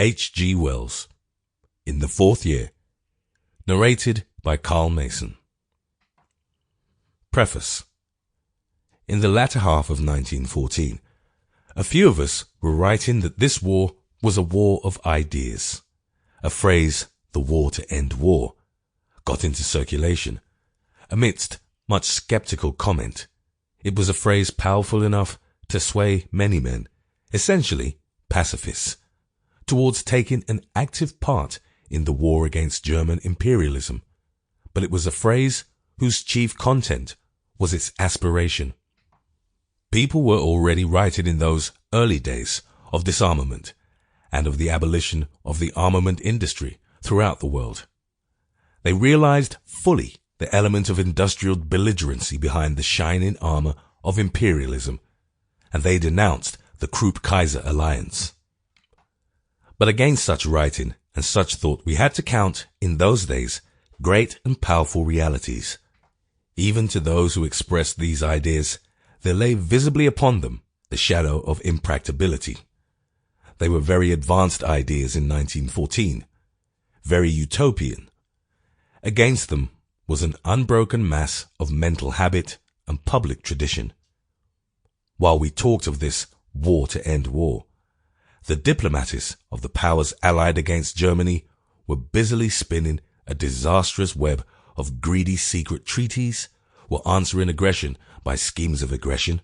H.G. Wells. In the Fourth Year. Narrated by Carl Mason. Preface. In the latter half of 1914, a few of us were writing that this war was a war of ideas. A phrase, the war to end war, got into circulation. Amidst much skeptical comment, it was a phrase powerful enough to sway many men, essentially pacifists, towards taking an active part in the war against German imperialism. But it was a phrase whose chief content was its aspiration. People were already writing in those early days of disarmament and of the abolition of the armament industry throughout the world. They realized fully the element of industrial belligerency behind the shining armor of imperialism, and they denounced the Krupp-Kaiser alliance. But against such writing and such thought we had to count, in those days, great and powerful realities. Even to those who expressed these ideas, there lay visibly upon them the shadow of impracticability. They were very advanced ideas in 1914, very utopian. Against them was an unbroken mass of mental habit and public tradition. While we talked of this war to end war, the diplomatists of the powers allied against Germany were busily spinning a disastrous web of greedy secret treaties, were answering aggression by schemes of aggression,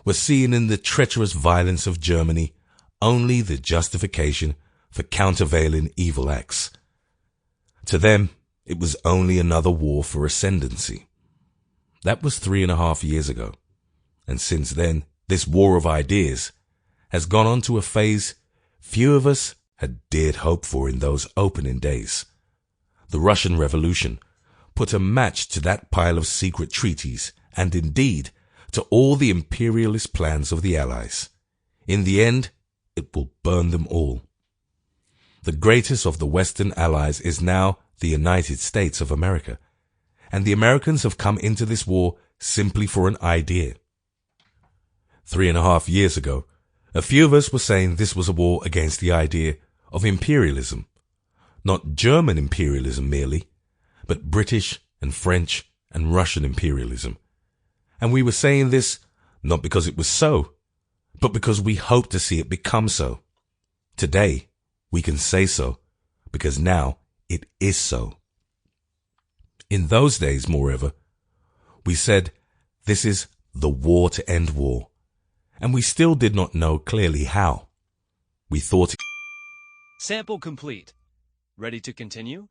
were seeing in the treacherous violence of Germany only the justification for countervailing evil acts. To them, it was only another war for ascendancy. That was 3.5 years ago, and since then, this war of ideas has gone on to a phase few of us had dared hope for in those opening days. The Russian Revolution put a match to that pile of secret treaties and indeed to all the imperialist plans of the Allies. In the end, it will burn them all. The greatest of the Western Allies is now the United States of America, and the Americans have come into this war simply for an idea. 3.5 years ago, a few of us were saying this was a war against the idea of imperialism, not German imperialism merely, but British and French and Russian imperialism. And we were saying this not because it was so, but because we hoped to see it become so. Today, we can say so, because now it is so. In those days, moreover, we said this is the war to end war, and we still did not know clearly how. We thought. Sample complete. Ready to continue?